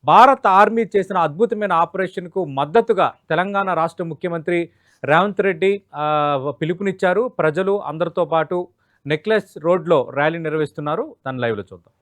భారత ఆర్మీ చేసిన అద్భుతమైన ఆపరేషన్కు మద్దతుగా తెలంగాణ రాష్ట్ర ముఖ్యమంత్రి రేవంత్ రెడ్డి పిలుపునిచ్చారు. ప్రజలు అందరితో పాటు నెక్లెస్ రోడ్లో ర్యాలీ నిర్వహిస్తున్నారు. దాన్ని లైవ్లో చూద్దాం.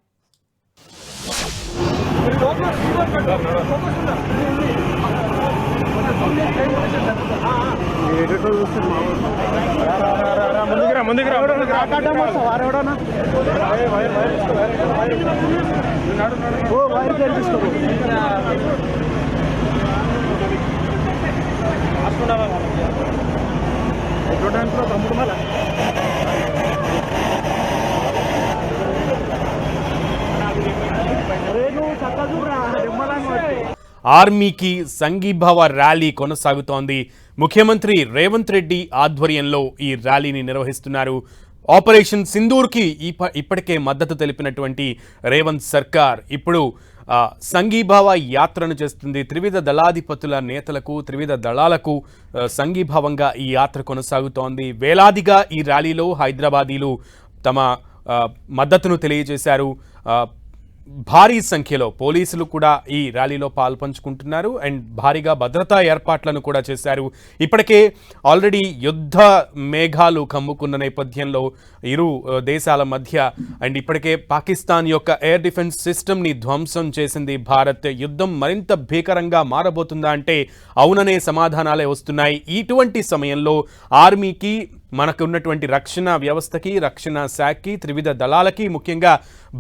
ఆర్మీకి సంఘీభావ ర్యాలీ కొనసాగుతోంది. ముఖ్యమంత్రి రేవంత్ రెడ్డి ఆధ్వర్యంలో ఈ ర్యాలీని నిర్వహిస్తున్నారు. ఆపరేషన్ సింధూర్కి ఇప్పటికే మద్దతు తెలిపినటువంటి రేవంత్ సర్కార్ ఇప్పుడు సంఘీభావ యాత్రను చేస్తుంది. త్రివిధ దళాధిపతుల నేతలకు, త్రివిధ దళాలకు సంఘీభావంగా ఈ యాత్ర కొనసాగుతోంది. వేలాదిగా ఈ ర్యాలీలో హైదరాబాదీలు తమ మద్దతును తెలియజేశారు. భారీ సంఖ్యలో పోలీసులు కూడా ఈ ర్యాలీలో పాల్పంచుకుంటున్నారు అండ్ భారీగా భద్రతా ఏర్పాట్లను కూడా చేశారు. ఇప్పటికే ఆల్రెడీ యుద్ధ మేఘాలు కమ్ముకున్న నేపథ్యంలో ఇరు దేశాల మధ్య అండ్ ఇప్పటికే పాకిస్తాన్ యొక్క ఎయిర్ డిఫెన్స్ సిస్టమ్ని ధ్వంసం చేసింది భారత్. యుద్ధం మరింత భీకరంగా మారబోతుందా అంటే అవుననే సమాధానాలే వస్తున్నాయి. ఇటువంటి సమయంలో ఆర్మీకి, మనకు ఉన్నటువంటి రక్షణ వ్యవస్థకి, రక్షణ శాఖకి, త్రివిధ దళాలకి, ముఖ్యంగా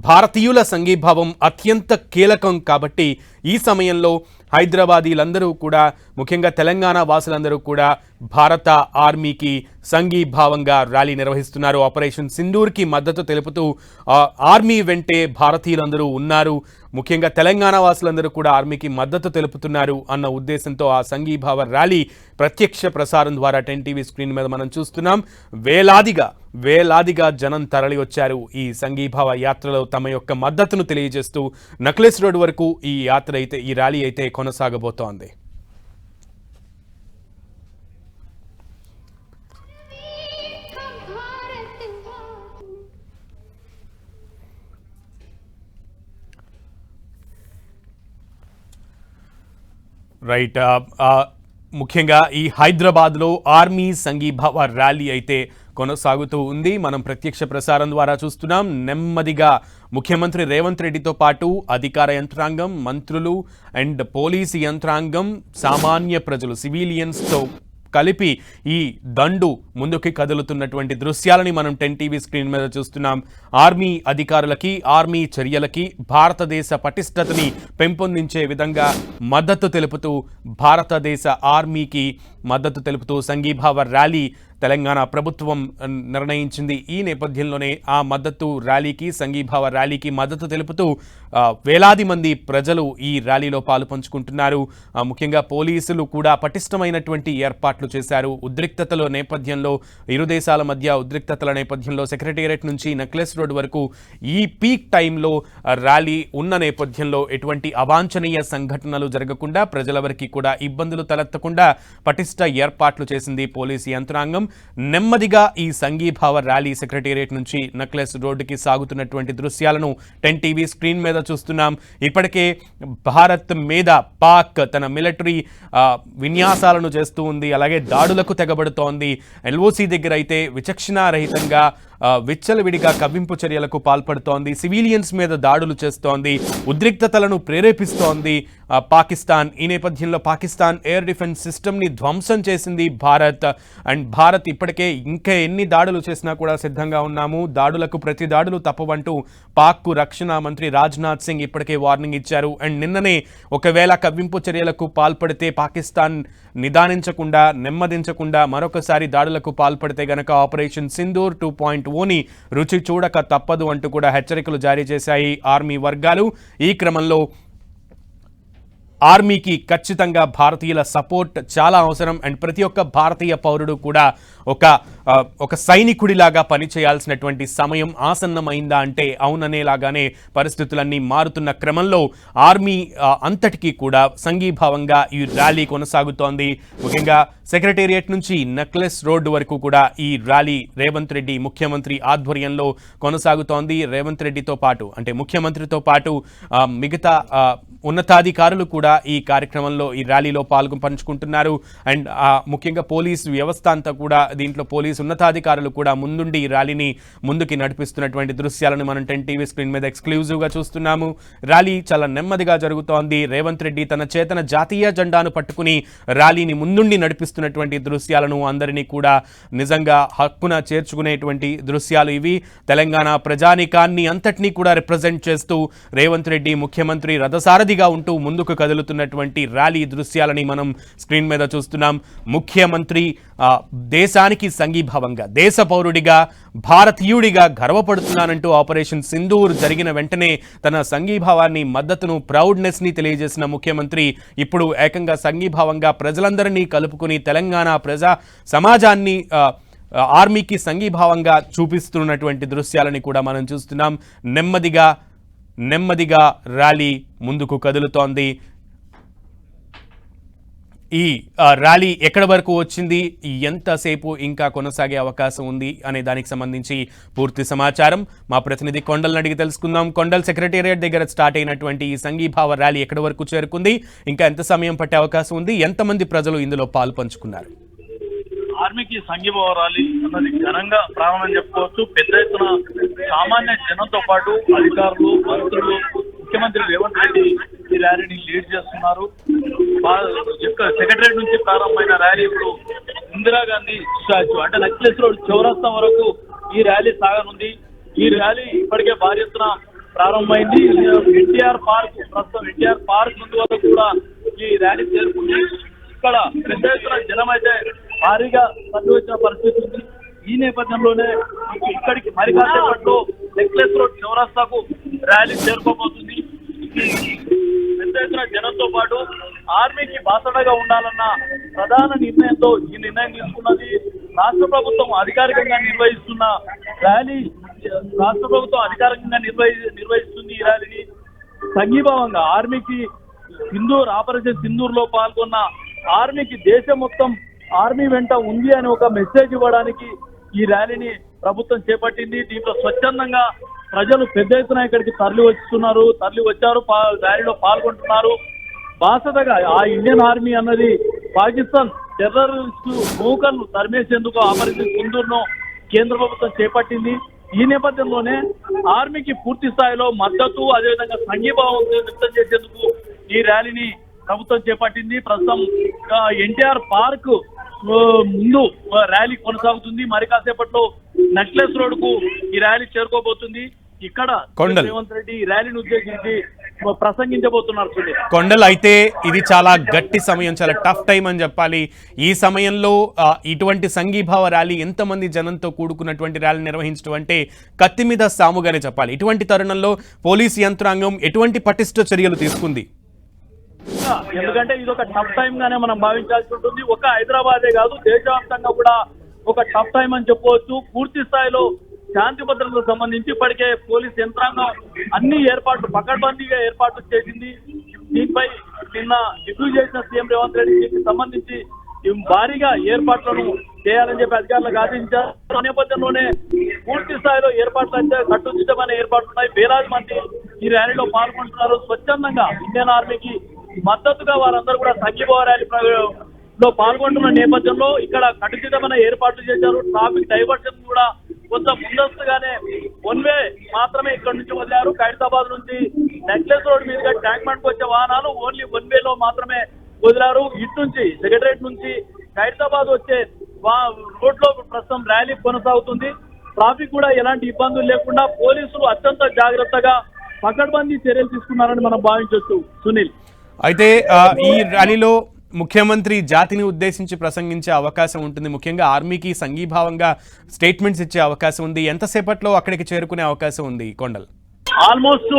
భారతీయుల సంఘీభావం అత్యంత కీలకం. కాబట్టి ఈ సమయంలో హైదరాబాదీలందరూ కూడా, ముఖ్యంగా తెలంగాణ వాసులందరూ కూడా భారత ఆర్మీకి సంఘీభావంగా ర్యాలీ నిర్వహిస్తున్నారు. ఆపరేషన్ సింధూర్కి మద్దతు తెలుపుతూ ఆర్మీ వెంటే భారతీయులందరూ ఉన్నారు. ముఖ్యంగా తెలంగాణ వాసులందరూ కూడా ఆర్మీకి మద్దతు తెలుపుతున్నారు అన్న ఉద్దేశంతో ఆ సంఘీభావ ర్యాలీ ప్రత్యక్ష ప్రసారం ద్వారా 10 టీవీ స్క్రీన్ మీద మనం చూస్తున్నాం. వేలాదిగా జనం తరలి వచ్చారు. ఈ సంఘీభావ యాత్రలో తమ యొక్క మద్దతును తెలియజేస్తూ నెక్లెస్ రోడ్ వరకు ఈ ర్యాలీ అయితే కొనసాగబోతోంది. రైట్, ముఖ్యంగా ఈ హైదరాబాద్లో ఆర్మీ సంఘీభావ ర్యాలీ అయితే కొనసాగుతూ ఉంది. మనం ప్రత్యక్ష ప్రసారం ద్వారా చూస్తున్నాం. నెమ్మదిగా ముఖ్యమంత్రి రేవంత్ రెడ్డితో పాటు అధికార యంత్రాంగం, మంత్రులు అండ్ పోలీసు యంత్రాంగం, సామాన్య ప్రజలు, సివిలియన్స్తో కలిపి ఈ దండు ముందుకి కదులుతున్నటువంటి దృశ్యాలని మనం 10 టీవీ స్క్రీన్ మీద చూస్తున్నాం. ఆర్మీ అధికారులకి, ఆర్మీ చర్యలకి, భారతదేశ పటిష్టతని పెంపొందించే విధంగా మద్దతు తెలుపుతూ, భారతదేశ ఆర్మీకి మద్దతు తెలుపుతూ సంఘీభావ ర్యాలీ తెలంగాణ ప్రభుత్వం నిర్ణయించింది. ఈ నేపథ్యంలోనే ఆ మద్దతు ర్యాలీకి, సంఘీభావ ర్యాలీకి మద్దతు తెలుపుతూ వేలాది మంది ప్రజలు ఈ ర్యాలీలో పాలుపంచుకుంటున్నారు. ముఖ్యంగా పోలీసులు కూడా పటిష్టమైనటువంటి ఏర్పాట్లు చేశారు. ఉద్రిక్తతల నేపథ్యంలో, ఇరు దేశాల మధ్య ఉద్రిక్తతల నేపథ్యంలో సెక్రటేరియట్ నుంచి నెక్లెస్ రోడ్ వరకు ఈ పీక్ టైంలో ర్యాలీ ఉన్న నేపథ్యంలో ఎటువంటి అవాంఛనీయ సంఘటనలు జరగకుండా, ప్రజలవరికి కూడా ఇబ్బందులు తలెత్తకుండా పటిష్ట ఏర్పాట్లు చేసింది పోలీసు యంత్రాంగం. నెమ్మదిగా ఈ సంఘీభావ ర్యాలీ సెక్రటేరియట్ నుంచి నెక్లెస్ రోడ్డుకి సాగుతున్నటువంటి దృశ్యాలను 10 టీవీ స్క్రీన్ మీద చూస్తున్నాం. ఇప్పటికే భారత్ మీద పాక్ తన మిలిటరీ విన్యాసాలను చేస్తూ ఉంది, అలాగే దాడులకు తెగబడుతోంది. ఎల్ఓసి దగ్గర అయితే విచక్షణారహితంగా విచ్చలవిడిగా కవ్వింపు చర్యలకు పాల్పడుతోంది, సివిలియన్స్ మీద దాడులు చేస్తోంది, ఉద్రిక్తతలను ప్రేరేపిస్తోంది పాకిస్తాన్. ఈ నేపథ్యంలో పాకిస్తాన్ ఎయిర్ డిఫెన్స్ సిస్టమ్ని ధ్వంసం చేసింది భారత్. అండ్ భారత్ ఇప్పటికే ఇంకా ఎన్ని దాడులు చేసినా కూడా సిద్ధంగా ఉన్నాము, దాడులకు ప్రతి దాడులు తప్పవంటూ పాక్కు రక్షణ మంత్రి రాజ్నాథ్ సింగ్ ఇప్పటికే వార్నింగ్ ఇచ్చారు. అండ్ నిన్ననే ఒకవేళ కవ్వింపు చర్యలకు పాల్పడితే, పాకిస్తాన్ నిదానించకుండా, నెమ్మదించకుండా మరొకసారి దాడులకు పాల్పడితే గనక ఆపరేషన్ సింధూర్ 2.0ని రుచి చూడక తప్పదు అంటూ కూడా హెచ్చరికలు జారీ చేశాయి ఆర్మీ వర్గాలు. ఈ క్రమంలో ఆర్మీకి ఖచ్చితంగా భారతీయుల సపోర్ట్ చాలా అవసరం అండ్ ప్రతి ఒక్క భారతీయ పౌరుడు కూడా ఒక సైనికుడిలాగా పనిచేయాల్సినటువంటి సమయం ఆసన్నమైందా అంటే అవుననేలాగానే పరిస్థితులన్నీ మారుతున్న క్రమంలో ఆర్మీ అంతటికీ కూడా సంఘీభావంగా ఈ ర్యాలీ కొనసాగుతోంది. ముఖ్యంగా సెక్రటేరియట్ నుంచి నెక్లెస్ రోడ్డు వరకు కూడా ఈ ర్యాలీ రేవంత్ రెడ్డి ముఖ్యమంత్రి ఆధ్వర్యంలో కొనసాగుతోంది. రేవంత్ రెడ్డితో పాటు అంటే ముఖ్యమంత్రితో పాటు మిగతా ఉన్నతాధికారులు కూడా ఈ కార్యక్రమంలో ఈ ర్యాలీలో పంచుకుంటున్నారు. అండ్ ముఖ్యంగా పోలీసు వ్యవస్థ అంతా కూడా దీంట్లో పోలీసు ఉన్నతాధికారులు కూడా ముందుండి ఈ ర్యాలీని ముందుకి నడిపిస్తున్నటువంటి దృశ్యాలను మనం 10 టీవీ స్క్రీన్ మీద ఎక్స్క్లూజివ్గా చూస్తున్నాము. ర్యాలీ చాలా నెమ్మదిగా జరుగుతోంది. రేవంత్ రెడ్డి తన చేతన జాతీయ జెండాను పట్టుకుని ర్యాలీని ముందుండి నడిపిస్తున్నటువంటి దృశ్యాలను అందరినీ కూడా నిజంగా హక్కున చేర్చుకునేటువంటి దృశ్యాలు ఇవి. తెలంగాణ ప్రజానికాన్ని అంతటినీ కూడా రిప్రజెంట్ చేస్తూ రేవంత్ రెడ్డి ముఖ్యమంత్రి రథసారథిగా ఉంటూ ముందుకు కదులుతున్నటువంటి ర్యాలీ దృశ్యాలని మనం స్క్రీన్ మీద చూస్తున్నాం. ముఖ్యమంత్రి దేశానికి సంఘీభావంగా, దేశ పౌరుడిగా, భారతీయుడిగా గర్వపడుతున్నానంటూ ఆపరేషన్ సింధూర్ జరిగిన వెంటనే తన సంఘీభావాన్ని, మద్దతును, ప్రౌడ్నెస్ని తెలియజేసిన ముఖ్యమంత్రి ఇప్పుడు ఏకంగా సంఘీభావంగా ప్రజలందరినీ కలుపుకుని తెలంగాణ ప్రజా సమాజాన్ని ఆర్మీకి సంఘీభావంగా చూపిస్తున్నటువంటి దృశ్యాలని కూడా మనం చూస్తున్నాం. నెమ్మదిగా ర్యాలీ ముందుకు కదులుతోంది. ఈ ర్యాలీ ఎక్కడి వరకు వచ్చింది, ఎంతసేపు ఇంకా కొనసాగే అవకాశం ఉంది అనే దానికి సంబంధించి పూర్తి సమాచారం మా ప్రతినిధి కొండల్ని అడిగి తెలుసుకుందాం. కొండల్ సెక్రటేరియట్ దగ్గర స్టార్ట్ అయినటువంటి ఈ సంఘీభావ ర్యాలీ ఎక్కడి వరకు చేరుకుంది, ఇంకా ఎంత సమయం పట్టే అవకాశం ఉంది, ఎంతమంది ప్రజలు ఇందులో పాలు పంచుకున్నారు? ఆర్మీకి సంఘీభావ ర్యాలీ అన్నది ఘనంగా ప్రారంభం చెప్పుకోవచ్చు. పెద్ద ఎత్తున సామాన్య జనంతో పాటు అధికారులు, మంత్రులు, ముఖ్యమంత్రి రేవంత్ రెడ్డి ఈ ర్యాలీని లీడ్ చేస్తున్నారు. సెక్రటరేట్ నుంచి ప్రారంభమైన ర్యాలీ ఇప్పుడు ఇందిరాగాంధీ స్టాచ్యూ అంటే నెక్లెస్ రోడ్ చౌరస్తా వరకు ఈ ర్యాలీ సాగనుంది. ఈ ర్యాలీ ఇప్పటికే భారీ ఎత్తున ప్రారంభమైంది. ఎన్టీఆర్ పార్క్, ప్రస్తుతం ఎన్టీఆర్ పార్క్ ముందు వరకు కూడా ఈ ర్యాలీ చేరుకుంది. ఇక్కడ పెద్ద ఎత్తున జనం అయితే భారీగా తరలి వచ్చిన పరిస్థితి ఉంది. ఈ నేపథ్యంలోనే ఇక్కడికి మరి కాసేపట్లో నెక్లెస్ రోడ్ చౌరస్తాకు ర్యాలీ చేరుకోబోతుంది. పెద్ద ఎత్తున జనంతో పాటు ఆర్మీకి బాసటగా ఉండాలన్న ప్రధాన నిర్ణయంతో ఈ నిర్ణయం తీసుకున్నది. రాష్ట్ర ప్రభుత్వం అధికారికంగా నిర్వహిస్తున్న ర్యాలీ, రాష్ట్ర ప్రభుత్వం అధికారికంగా నిర్వహిస్తుంది ఈ ర్యాలీని. సంఘీభావంగా ఆర్మీకి ఆపరేషన్ సింధూర్ లో పాల్గొన్న ఆర్మీకి దేశం మొత్తం ఆర్మీ వెంట ఉంది అని ఒక మెసేజ్ ఇవ్వడానికి ఈ ర్యాలీని ప్రభుత్వం చేపట్టింది. దీంట్లో స్వచ్ఛందంగా ప్రజలు పెద్ద ఎత్తున ఇక్కడికి తరలి వచ్చారు, ర్యాలీలో పాల్గొంటున్నారు. బాసటగా ఆ ఇండియన్ ఆర్మీ అన్నది పాకిస్తాన్ టెర్రరిస్టు మూకలను తరిమేసేందుకు ఆపరేషన్ సింధూర్ ను కేంద్ర ప్రభుత్వం చేపట్టింది. ఈ నేపథ్యంలోనే ఆర్మీకి పూర్తి స్థాయిలో మద్దతు, అదేవిధంగా సంఘీభావం వ్యక్తం చేసేందుకు ఈ ర్యాలీని ప్రభుత్వం చేపట్టింది. ప్రస్తుతం ఎన్టీఆర్ పార్క్ ముందు ర్యాలీ కొనసాగుతుంది. మరి కాసేపట్లో నెక్లెస్ రోడ్ కు ఈ ర్యాలీ చేరుకోబోతుంది. ఇక్కడ రేవంత్ రెడ్డి ఈ ర్యాలీని ఉద్దేశించి ప్రసంగించబోతున్నారు. కొండల్, అయితే ఇది చాలా గట్టి సమయం, చాలా టఫ్ టైం అని చెప్పాలి. ఈ సమయంలో ఇటువంటి సంఘీభావ ర్యాలీ, ఎంతమంది జనంతో కూడుకున్నటువంటి ర్యాలీ నిర్వహించడం అంటే కత్తి మీద సాముగానే చెప్పాలి. ఇటువంటి తరుణంలో పోలీసు యంత్రాంగం ఎటువంటి పటిష్ట చర్యలు తీసుకుంది? ఎందుకంటే ఇది ఒక టఫ్ టైం గానే మనం భావించాల్సి ఉంటుంది. ఒక హైదరాబాదే కాదు, దేశవ్యాప్తంగా కూడా ఒక టఫ్ టైం అని చెప్పవచ్చు. పూర్తి స్థాయిలో శాంతి భద్రతలకు సంబంధించి ఇప్పటికే పోలీస్ యంత్రాంగం అన్ని ఏర్పాట్లు పకడ్బందీగా ఏర్పాట్లు చేసింది. దీనిపై నిన్న రివ్యూ చేసిన సీఎం రేవంత్ రెడ్డికి సంబంధించి భారీగా ఏర్పాట్లను చేయాలని చెప్పి అధికారులకు ఆదేశించారు. ఆ నేపథ్యంలోనే పూర్తి స్థాయిలో ఏర్పాట్లు అయితే కట్టుదిట్టమైన ఏర్పాట్లు ఉన్నాయి. వేలాది మంది ఈ ర్యాలీలో పాల్గొంటున్నారు. స్వచ్ఛందంగా ఇండియన్ ఆర్మీకి మద్దతుగా వారందరూ కూడా సంఘీభావ ర్యాలీ లో పాల్గొంటున్న నేపథ్యంలో ఇక్కడ కట్టుదిట్టమైన ఏర్పాట్లు చేశారు. ట్రాఫిక్ డైవర్షన్ కూడా కొంత ముందస్తుగానే వన్ వే మాత్రమే ఇక్కడ నుంచి వదిలారు. ఖైరతాబాద్ నుంచి నెక్లెస్ రోడ్ మీదుగా ట్యాంక్ బండ్ వచ్చే వాహనాలు ఓన్లీ వన్ వేలో మాత్రమే వదిలారు. ఇటు నుంచి సెక్రటరేట్ నుంచి ఖైరతాబాద్ వచ్చే రోడ్ లో ప్రస్తుతం ర్యాలీ కొనసాగుతుంది. ట్రాఫిక్ కూడా ఎలాంటి ఇబ్బందులు లేకుండా పోలీసులు అత్యంత జాగ్రత్తగా పకడ్బందీ చర్యలు తీసుకున్నారని మనం భావించవచ్చు. సునీల్, అయితే ఈ ర్యాలీలో ముఖ్యమంత్రి జాతిని ఉద్దేశించి ప్రసంగించే అవకాశం ఉంటుంది. ముఖ్యంగా ఆర్మీకి సంఘీభావంగా స్టేట్మెంట్స్ ఇచ్చే అవకాశం ఉంది. ఎంతసేపట్లో అక్కడికి చేరుకునే అవకాశం ఉంది కొండల్? ఆల్మోస్ట్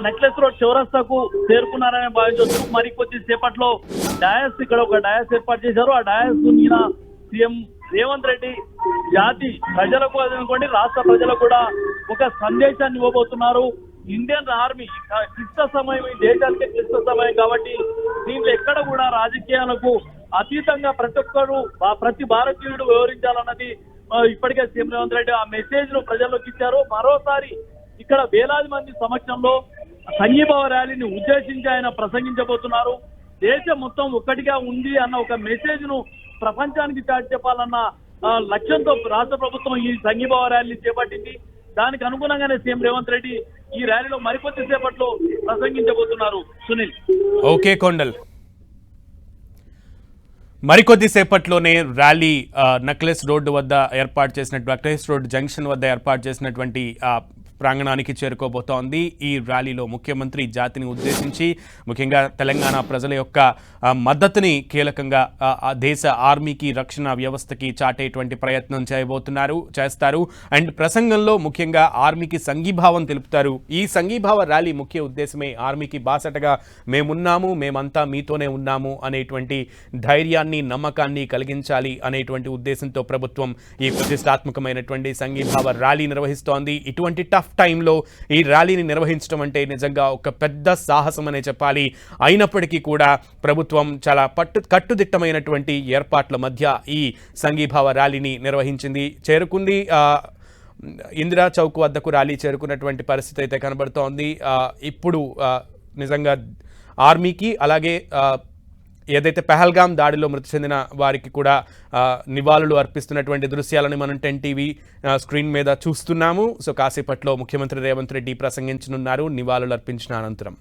నెక్లెస్ రోడ్ చౌరస్తాకు చేరుకున్నారని భావించవచ్చు. మరి కొద్ది సేపట్లో డయాస్, ఇక్కడ ఒక డయాస్ ఏర్పాటు చేశారు. ఆ డయాస్ మీద సీఎం రేవంత్ రెడ్డి జాతి ప్రజలకు అనుకోండి, రాష్ట్ర ప్రజలకు కూడా ఒక సందేశాన్ని ఇవ్వబోతున్నారు. ఇండియన్ ఆర్మీ క్లిష్ట సమయం, ఈ దేశానికి క్లిష్ట సమయం కాబట్టి దీంట్లో ఎక్కడ కూడా రాజకీయాలకు అతీతంగా ప్రతి భారతీయుడు వివరించాలన్నది ఇప్పటికే సీఎం రేవంత్ రెడ్డి ఆ మెసేజ్ ను ప్రజల్లోకి ఇచ్చారు. మరోసారి ఇక్కడ వేలాది మంది సమక్షంలో సంఘీభావ ర్యాలీని ఉద్దేశించి ఆయన ప్రసంగించబోతున్నారు. దేశం మొత్తం ఒక్కటిగా ఉంది అన్న ఒక మెసేజ్ ను ప్రపంచానికి చాటి చెప్పాలన్న లక్ష్యంతో రాష్ట్ర ప్రభుత్వం ఈ సంఘీభావ ర్యాలీ చేపట్టింది. దానికి అనుగుణంగానే సీఎం రేవంత్ రెడ్డి ఈ ర్యాలీలో మరికొద్ది సేపట్లో ప్రసంగించబోతున్నారు. సునీల్. ఓకే కొండల్, మరికొద్ది సేపట్లోనే ర్యాలీ నక్లెస్ రోడ్డు వద్ద ఏర్పాటు చేసినటువంటి నక్లెస్ రోడ్ జంక్షన్ వద్ద ఏర్పాటు చేసినటువంటి ప్రాంగణానికి చేరుకోబోతోంది. ఈ ర్యాలీలో ముఖ్యమంత్రి జాతిని ఉద్దేశించి ముఖ్యంగా తెలంగాణ ప్రజల యొక్క మద్దతుని కీలకంగా దేశ ఆర్మీకి రక్షణ వ్యవస్థకి చాటేటువంటి ప్రయత్నం చేస్తారు. అండ్ ప్రసంగంలో ముఖ్యంగా ఆర్మీకి సంఘీభావం తెలుపుతారు. ఈ సంఘీభావ ర్యాలీ ముఖ్య ఉద్దేశమే ఆర్మీకి బాసటగా మేమున్నాము, మేమంతా మీతోనే ఉన్నాము అనేటువంటి ధైర్యాన్ని నమ్మకాన్ని కలిగించాలి అనేటువంటి ఉద్దేశంతో ప్రభుత్వం ఈ ప్రతిష్టాత్మకమైనటువంటి సంఘీభావ ర్యాలీ నిర్వహిస్తోంది. ఇటువంటి టఫ్ టైంలో ఈ ర్యాలీని నిర్వహించడం అంటే నిజంగా ఒక పెద్ద సాహసం అనే చెప్పాలి. అయినప్పటికీ కూడా ప్రభుత్వం చాలా కట్టుదిట్టమైనటువంటి ఏర్పాట్ల మధ్య ఈ సంఘీభావ ర్యాలీని చేరుకుంది. ఇందిరా చౌక్ వద్దకు ర్యాలీ చేరుకున్నటువంటి పరిస్థితి అయితే కనబడుతోంది. ఇప్పుడు నిజంగా ఆర్మీకి అలాగే ఏదైతే పహల్గామ్ దాడిలో మృతి చెందిన వారికి కూడా నివాళులు అర్పిస్తున్నటువంటి దృశ్యాలను మనం 10 టీవీ స్క్రీన్ మీద చూస్తున్నాము. సో కాసేపట్లో ముఖ్యమంత్రి రేవంత్ రెడ్డి ప్రసంగించనున్నారు నివాళులు అర్పించిన అనంతరం.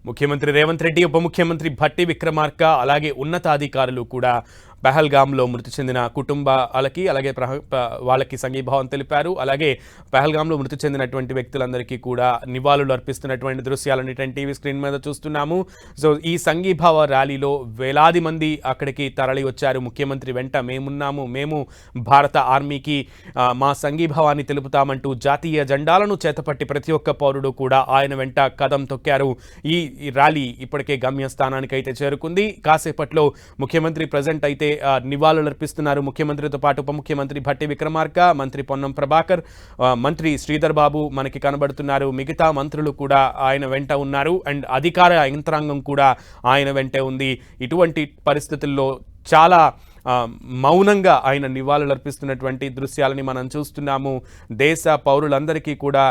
ముఖ్యమంత్రి రేవంత్ రెడ్డి, ఉప ముఖ్యమంత్రి భట్టి విక్రమార్క అలాగే ఉన్నతాధికారులు కూడా పహల్గామ్లో మృతి చెందిన కుటుంబాలకి అలాగే వాళ్ళకి సంఘీభావం తెలిపారు. అలాగే పహల్గామ్లో మృతి చెందినటువంటి వ్యక్తులందరికీ కూడా నివాళులు అర్పిస్తున్నటువంటి దృశ్యాలని 10 టీవీ స్క్రీన్ మీద చూస్తున్నాము. సో ఈ సంఘీభావ ర్యాలీలో వేలాది మంది అక్కడికి తరలి వచ్చారు. ముఖ్యమంత్రి వెంట మేమున్నాము, మేము భారత ఆర్మీకి మా సంఘీభావాన్ని తెలుపుతామంటూ జాతీయ జెండాలను చేతపట్టి ప్రతి ఒక్క పౌరుడు కూడా ఆయన వెంట కదం తొక్కారు. ఈ ర్యాలీ ఇప్పటికే గమ్యస్థానానికి అయితే చేరుకుంది. కాసేపట్లో ముఖ్యమంత్రి ప్రజెంట్ అయితే నివాళులు అర్పిస్తున్నారు. ముఖ్యమంత్రితో పాటు ఉప ముఖ్యమంత్రి భట్టి విక్రమార్క, మంత్రి పొన్నం ప్రభాకర్, మంత్రి శ్రీధర్ బాబు మనకి కనబడుతున్నారు. మిగతా మంత్రులు కూడా ఆయన వెంట ఉన్నారు. అండ్ అధికార యంత్రాంగం కూడా ఆయన వెంటే ఉంది. ఇటువంటి పరిస్థితుల్లో చాలా మౌనంగా ఆయన నివాళులు అర్పిస్తున్నటువంటి దృశ్యాలని మనం చూస్తున్నాము. దేశ పౌరులందరికీ కూడా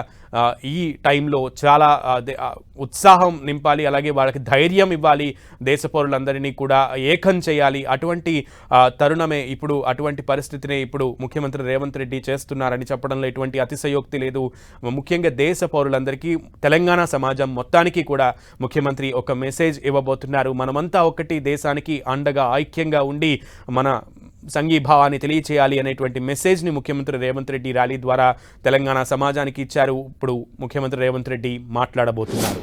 ఈ టైంలో చాలా ఉత్సాహం నింపాలి, అలాగే వాళ్ళకి ధైర్యం ఇవ్వాలి, దేశ పౌరులందరినీ కూడా ఏకం చేయాలి. అటువంటి తరుణమే ఇప్పుడు, అటువంటి పరిస్థితినే ఇప్పుడు ముఖ్యమంత్రి రేవంత్ రెడ్డి చేస్తున్నారని చెప్పడంలో ఎటువంటి అతిశయోక్తి లేదు. ముఖ్యంగా దేశ పౌరులందరికీ, తెలంగాణ సమాజం మొత్తానికి కూడా ముఖ్యమంత్రి ఒక మెసేజ్ ఇవ్వబోతున్నారు. మనమంతా ఒకటి, దేశానికి అండగా ఐక్యంగా ఉండి మన సంఘీభావాన్ని తెలియచేయాలి అనేటువంటి మెసేజ్ని ముఖ్యమంత్రి రేవంత్ రెడ్డి ర్యాలీ ద్వారా తెలంగాణ సమాజానికి ఇచ్చారు. ఇప్పుడు ముఖ్యమంత్రి రేవంత్ రెడ్డి మాట్లాడబోతున్నారు.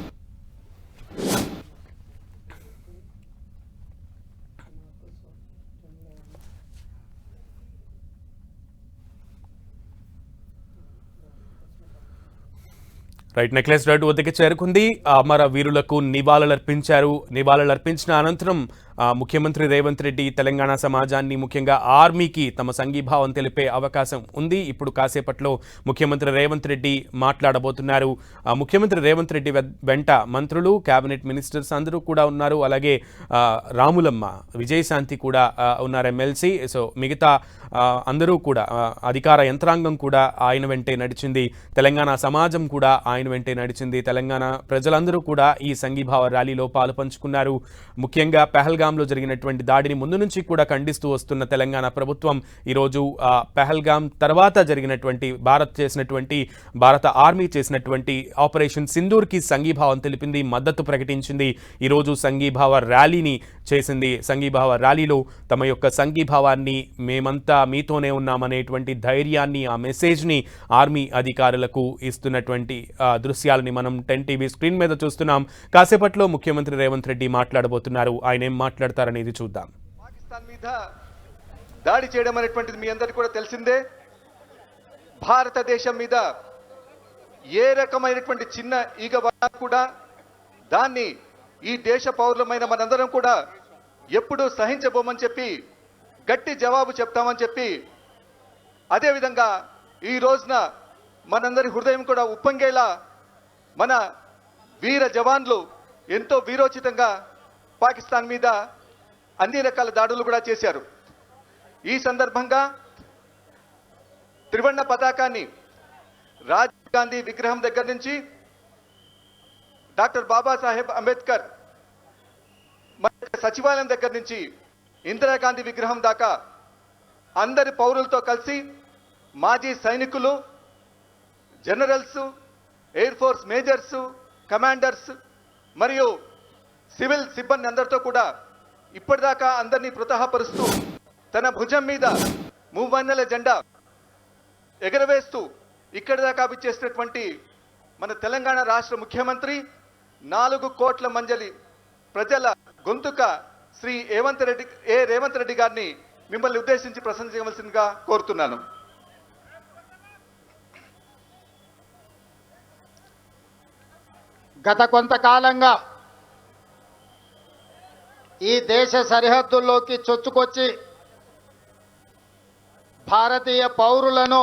రైట్, నెక్లెస్ రోడ్ వద్దకి చేరుకుంది. అమర వీరులకు నివాళులర్పించిన అనంతరం ముఖ్యమంత్రి రేవంత్ రెడ్డి తెలంగాణ సమాజాన్ని, ముఖ్యంగా ఆర్మీకి తమ సంఘీభావం తెలిపే అవకాశం ఉంది. ఇప్పుడు కాసేపట్లో ముఖ్యమంత్రి రేవంత్ రెడ్డి మాట్లాడబోతున్నారు. ముఖ్యమంత్రి రేవంత్ రెడ్డి వెంట మంత్రులు, కేబినెట్ మినిస్టర్స్ అందరూ కూడా ఉన్నారు. అలాగే రాములమ్మ, విజయశాంతి కూడా ఉన్నారు, ఎమ్మెల్సీ. సో మిగతా అందరూ కూడా, అధికార యంత్రాంగం కూడా ఆయన వెంటే నడిచింది. తెలంగాణ సమాజం కూడా ఆయన వెంటే నడిచింది. తెలంగాణ ప్రజలందరూ కూడా ఈ సంఘీభావ ర్యాలీలో పాలు పంచుకున్నారు. ముఖ్యంగా పహల్గామ్లో జరిగినటువంటి దాడిని ముందు నుంచి కూడా ఖండిస్తూ వస్తున్న తెలంగాణ ప్రభుత్వం ఈరోజు పహల్గామ్ తర్వాత జరిగినటువంటి భారత ఆర్మీ చేసినటువంటి ఆపరేషన్ సింధూర్కి సంఘీభావం తెలిపింది, మద్దతు ప్రకటించింది. ఈరోజు సంఘీభావ ర్యాలీని చేసింది. సంఘీభావ ర్యాలీలో తమ యొక్క సంఘీభావాన్ని, మేమంతా మీతోనే ఉన్నామనేటువంటి ధైర్యాన్ని, ఆ మెసేజ్ని ఆర్మీ అధికారులకు ఇస్తున్నటువంటి దృశ్యాలని మనం 10 టీవీ స్క్రీన్ మీద చూస్తున్నాం. కాసేపట్లో ముఖ్యమంత్రి రేవంత్ రెడ్డి మాట్లాడబోతున్నారు. ఆయన ఏం మాట్లాడతారనేది చూద్దాం. పాకిస్తాన్ మీద దాడి చేయడం అనేటువంటిది మీ అందరికీ కూడా తెలిసిందే. భారతదేశం మీద ఏ రకమైనటువంటి చిన్న ఈగ కూడా దాన్ని ఈ దేశ పౌరులమైన మనందరం కూడా ఎప్పుడూ సహించబోమని చెప్పి గట్టి జవాబు చెప్తామని చెప్పి, అదేవిధంగా ఈ రోజున మనందరి హృదయం కూడా ఉప్పొంగేలా మన వీర జవాన్లు ఎంతో వీరోచితంగా పాకిస్తాన్ మీద అన్ని రకాల దాడులు కూడా చేశారు. ఈ సందర్భంగా త్రివర్ణ పతాకాన్ని రాజీవ్ గాంధీ విగ్రహం దగ్గర నుంచి డాక్టర్ బాబాసాహెబ్ అంబేద్కర్ మన సచివాలయం దగ్గర నుంచి ఇందిరాగాంధీ విగ్రహం దాకా అందరి పౌరులతో కలిసి మాజీ సైనికులు, generals, air force majors, commanders మరియు సివిల్ సిబ్బంది అందరితో కూడా ఇప్పటిదాకా అందరినీ ప్రోత్సాహపరుస్తూ తన భుజం మీద మూవన్నెల జెండా ఎగరవేస్తూ ఇక్కడి దాకా విచ్చేసినటువంటి మన తెలంగాణ రాష్ట్ర ముఖ్యమంత్రి 4 కోట్ల మంజలి ప్రజల గొంతుక శ్రీ రేవంత్ రెడ్డి గారిని మిమ్మల్ని ఉద్దేశించి ప్రశంసించవలసిందిగా కోరుతున్నాను. గత కొంతకాలంగా ఈ దేశ సరిహద్దుల్లోకి చొచ్చుకొచ్చి భారతీయ పౌరులను